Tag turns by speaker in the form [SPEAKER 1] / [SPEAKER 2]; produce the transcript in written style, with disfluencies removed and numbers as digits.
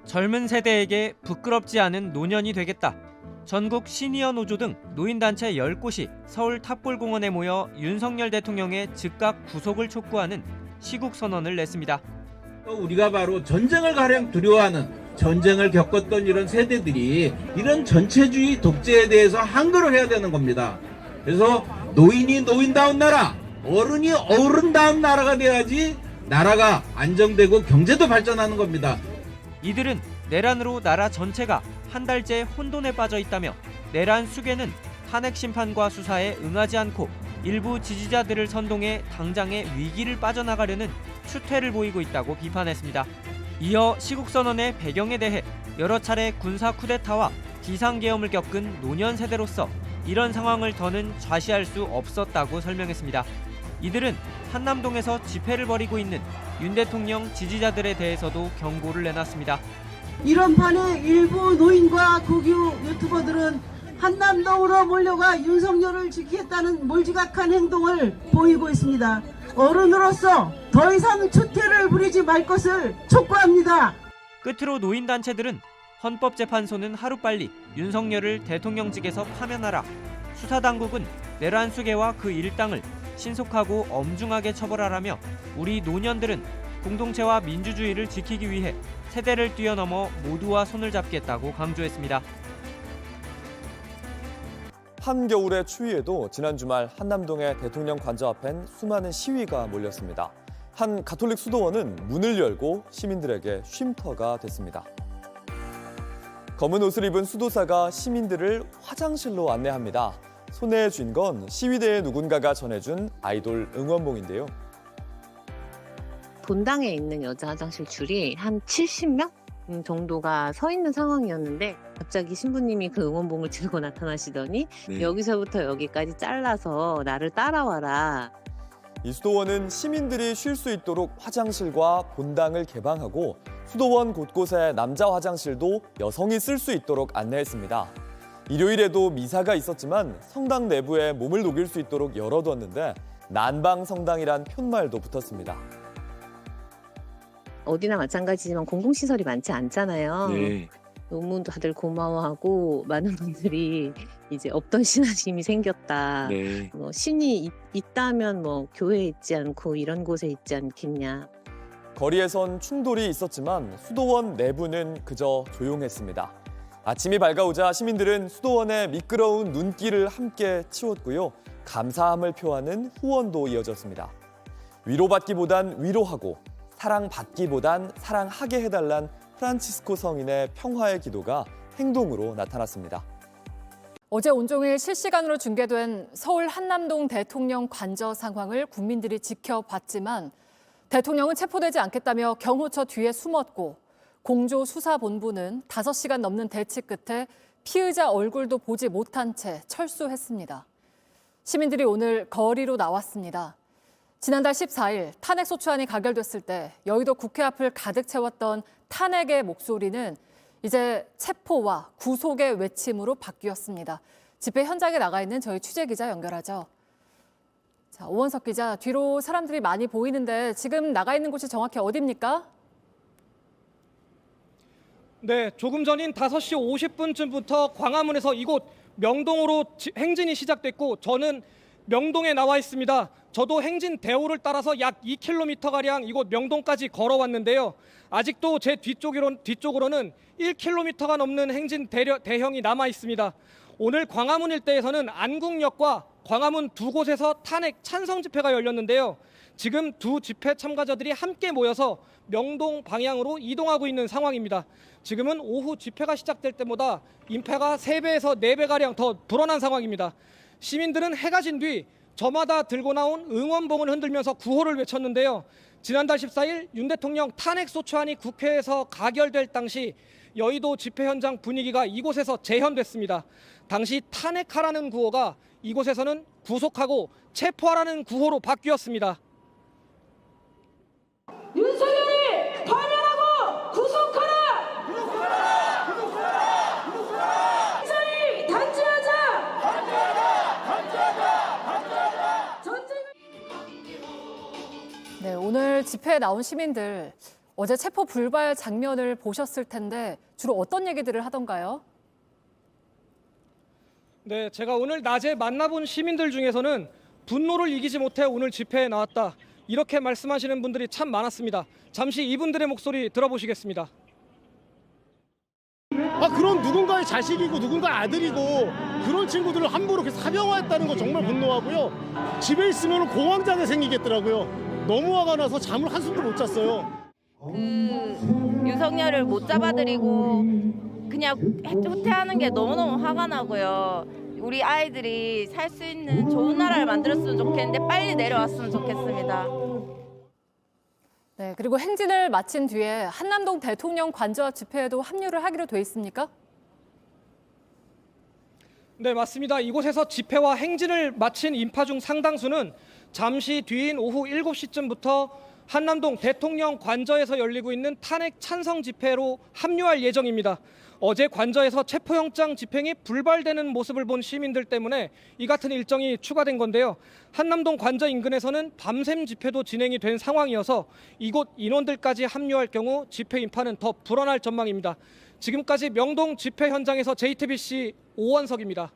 [SPEAKER 1] 젊은 세대에게 부끄럽지 않은 노년이 되겠다. 전국 시니어 노조 등 노인단체 10곳이 서울 탑골공원에 모여 윤석열 대통령의 즉각 구속을 촉구하는 시국선언을 냈습니다.
[SPEAKER 2] 우리가 바로 전쟁을 가장 두려워하는, 전쟁을 겪었던 이런 세대들이 이런 전체주의 독재에 대해서 항거를 해야 되는 겁니다. 그래서 노인이 노인다운 나라, 어른이 어른다운 나라가 돼야지 나라가 안정되고 경제도 발전하는 겁니다.
[SPEAKER 1] 이들은 내란으로 나라 전체가 한 달째 혼돈에 빠져 있다며 내란 수괴는 탄핵 심판과 수사에 응하지 않고 일부 지지자들을 선동해 당장의 위기를 빠져나가려는 추태를 보이고 있다고 비판했습니다. 이어 시국선언의 배경에 대해 여러 차례 군사 쿠데타와 비상계엄을 겪은 노년 세대로서 이런 상황을 더는 좌시할 수 없었다고 설명했습니다. 이들은 한남동에서 집회를 벌이고 있는 윤 대통령 지지자들에 대해서도 경고를 내놨습니다.
[SPEAKER 3] 이런 판에 일부 노인과 국유 유튜버들은 한남동으로 몰려가 윤석열을 지키겠다는 몰지각한 행동을 보이고 있습니다. 어른으로서 더 이상 추태를 부리지 말 것을 촉구합니다.
[SPEAKER 1] 끝으로 노인단체들은 헌법재판소는 하루빨리 윤석열을 대통령직에서 파면하라. 수사당국은 내란 수괴와 그 일당을 신속하고 엄중하게 처벌하라며 우리 노년들은 공동체와 민주주의를 지키기 위해 세대를 뛰어넘어 모두와 손을 잡겠다고 강조했습니다.
[SPEAKER 4] 한겨울의 추위에도 지난 주말 한남동의 대통령 관저 앞엔 수많은 시위가 몰렸습니다. 한 가톨릭 수도원은 문을 열고 시민들에게 쉼터가 됐습니다. 검은 옷을 입은 수도사가 시민들을 화장실로 안내합니다. 손에 쥔 건 시위대의 누군가가 전해준 아이돌 응원봉인데요.
[SPEAKER 5] 본당에 있는 여자 화장실 줄이 한 70명 정도가 서 있는 상황이었는데 갑자기 신부님이 그 응원봉을 들고 나타나시더니 여기서부터 여기까지 잘라서 나를 따라와라.
[SPEAKER 4] 이 수도원은 시민들이 쉴 수 있도록 화장실과 본당을 개방하고 수도원 곳곳에 남자 화장실도 여성이 쓸 수 있도록 안내했습니다. 일요일에도 미사가 있었지만 성당 내부에 몸을 녹일 수 있도록 열어뒀는데 난방 성당이란 푯말도 붙었습니다.
[SPEAKER 5] 어디나 마찬가지지만 공공시설이 많지 않잖아요. 너무 다들 고마워하고 많은 분들이 이제 없던 신앙심이 생겼다. 뭐 신이 있다면 뭐 교회에 있지 않고 이런 곳에 있지 않겠냐.
[SPEAKER 4] 거리에선 충돌이 있었지만 수도원 내부는 그저 조용했습니다. 아침이 밝아오자 시민들은 수도원의 미끄러운 눈길을 함께 치웠고요. 감사함을 표하는 후원도 이어졌습니다. 위로받기보단 위로하고 사랑받기보단 사랑하게 해달란 프란치스코 성인의 평화의 기도가 행동으로 나타났습니다.
[SPEAKER 6] 어제 온종일 실시간으로 중계된 서울 한남동 대통령 관저 상황을 국민들이 지켜봤지만 대통령은 체포되지 않겠다며 경호처 뒤에 숨었고 공조수사본부는 5시간 넘는 대치 끝에 피의자 얼굴도 보지 못한 채 철수했습니다. 시민들이 오늘 거리로 나왔습니다. 지난달 14일 탄핵소추안이 가결됐을 때 여의도 국회 앞을 가득 채웠던 탄핵의 목소리는 이제 체포와 구속의 외침으로 바뀌었습니다. 집회 현장에 나가 있는 저희 취재기자 연결하죠. 자, 오원석 기자, 뒤로 사람들이 많이 보이는데 지금 나가 있는 곳이 정확히 어디입니까?
[SPEAKER 7] 네, 조금 전인 5시 50분쯤부터 광화문에서 이곳 명동으로 행진이 시작됐고 저는 명동에 나와 있습니다. 저도 행진 대로를 따라서 약 2km가량 이곳 명동까지 걸어왔는데요. 아직도 제 뒤쪽으로는 1km가 넘는 행진 대형이 남아 있습니다. 오늘 광화문 일대에서는 안국역과 광화문 두 곳에서 탄핵 찬성 집회가 열렸는데요. 지금 두 집회 참가자들이 함께 모여서 명동 방향으로 이동하고 있는 상황입니다. 지금은 오후 집회가 시작될 때보다 인파가 3배에서 4배가량 더 불어난 상황입니다. 시민들은 해가 진 뒤 저마다 들고 나온 응원봉을 흔들면서 구호를 외쳤는데요. 지난달 14일 윤 대통령 탄핵소추안이 국회에서 가결될 당시 여의도 집회 현장 분위기가 이곳에서 재현됐습니다. 당시 탄핵하라는 구호가 이곳에서는 구속하고 체포하라는 구호로 바뀌었습니다.
[SPEAKER 3] 윤석열을 파면하고 구속하라!
[SPEAKER 8] 구속하라! 구속하라! 구속하라!
[SPEAKER 3] 전쟁을 단죄하자!
[SPEAKER 8] 단죄하자! 단죄하자! 단죄하자!
[SPEAKER 3] 전쟁을...
[SPEAKER 6] 네, 오늘 집회에 나온 시민들 어제 체포 불발 장면을 보셨을 텐데 주로 어떤 얘기들을 하던가요?
[SPEAKER 7] 네, 제가 오늘 낮에 만나본 시민들 중에서는 분노를 이기지 못해 오늘 집회에 나왔다. 이렇게 말씀하시는 분들이 참 많았습니다. 잠시 이분들의 목소리 들어보시겠습니다.
[SPEAKER 9] 그런 누군가의 자식이고 누군가의 아들이고 그런 친구들을 함부로 이렇게 사병화했다는 거 정말 분노하고요. 집에 있으면 공황장애 생기겠더라고요. 너무 화가 나서 잠을 한숨도 못 잤어요.
[SPEAKER 10] 윤석열을 못 잡아들이고 그냥 후퇴하는 게 너무너무 화가 나고요. 우리 아이들이 살 수 있는 좋은 나라를 만들었으면 좋겠는데 빨리 내려왔으면 좋겠습니다.
[SPEAKER 6] 네, 그리고 행진을 마친 뒤에 한남동 대통령 관저 집회에도 합류를 하기로 돼 있습니까?
[SPEAKER 7] 네, 맞습니다. 이곳에서 집회와 행진을 마친 인파 중 상당수는 잠시 뒤인 오후 7시쯤부터 한남동 대통령 관저에서 열리고 있는 탄핵 찬성 집회로 합류할 예정입니다. 어제 관저에서 체포영장 집행이 불발되는 모습을 본 시민들 때문에 이 같은 일정이 추가된 건데요. 한남동 관저 인근에서는 밤샘 집회도 진행이 된 상황이어서 이곳 인원들까지 합류할 경우 집회 인파는 더 불어날 전망입니다. 지금까지 명동 집회 현장에서 JTBC 오원석입니다.